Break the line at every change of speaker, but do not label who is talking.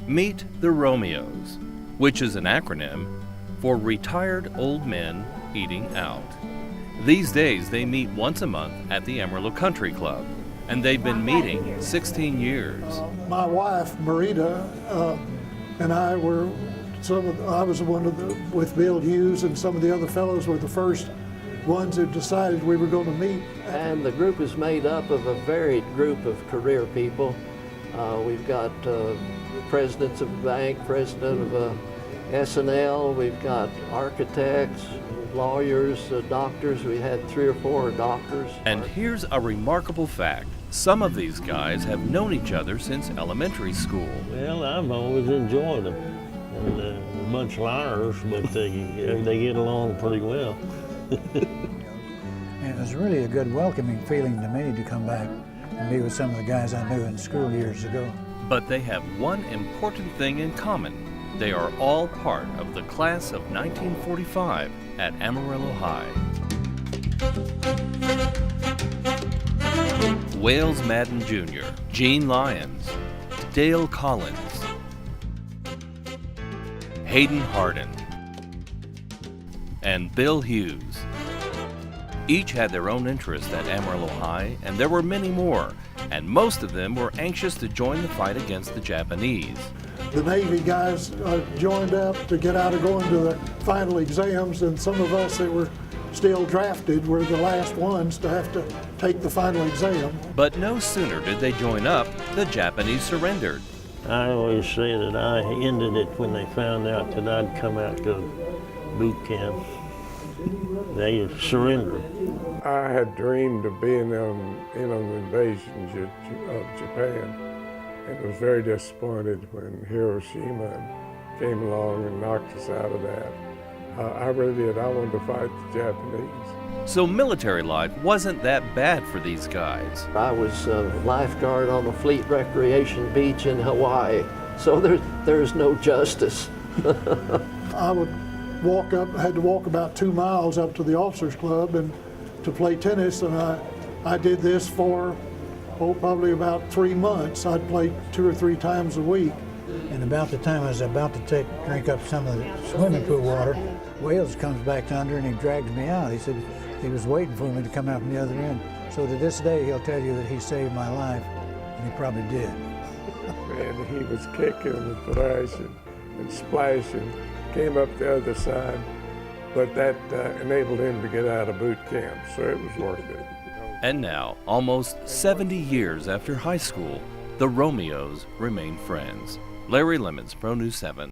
Meet the ROMEOs, which is an acronym for Retired Old Men Eating Out. These days they meet once a month at the Amarillo Country Club, and they've been meeting 16 years.
My wife, Marita, and I were I was with Bill Hughes, and some of the other fellows were the first ones who decided we were going to meet.
And the group is made up of a varied group of career people. We've got presidents of a bank, president of S&L, we've got architects, lawyers, doctors. We had 3 or 4 doctors.
And here's a remarkable fact. Some of these guys have known each other since elementary school.
Well, I've always enjoyed them. And a bunch of liars, but they get along pretty well.
And it was really a good welcoming feeling to me to come back and be with some of the guys I knew in school years ago.
But they have one important thing in common. They are all part of the class of 1945 at Amarillo High. Wales Madden Jr., Gene Lyons, Dale Collins, Hayden Hardin, and Bill Hughes. Each had their own interest at Amarillo High, and there were many more, and most of them were anxious to join the fight against the Japanese.
The Navy guys joined up to get out of going to the final exams, and some of us that were still drafted were the last ones to have to take the final exam.
But no sooner did they join up, the Japanese surrendered.
I always say that I ended it when they found out that I'd come out to boot camp. They surrendered.
I had dreamed of being in an invasion of Japan, and was very disappointed when Hiroshima came along and knocked us out of that. I really did. I wanted to fight the Japanese.
So military life wasn't that bad for these guys.
I was a lifeguard on the Fleet Recreation Beach in Hawaii, so there's no justice.
I would had to walk about 2 miles up to the officers club and to play tennis, and I did this for probably about 3 months. I'd play 2 or 3 times a week.
And about the time I was about to drink up some of the swimming pool water, Wales comes back under and he drags me out. He said he was waiting for me to come out from the other end. So to this day, he'll tell you that he saved my life, and he probably did.
And he was kicking and thrashing and splashing, came up the other side, but that enabled him to get out of boot camp, so it was worth it.
And now, almost 70 years after high school, the ROMEOs remain friends. Larry Lemmons, Pronews 7.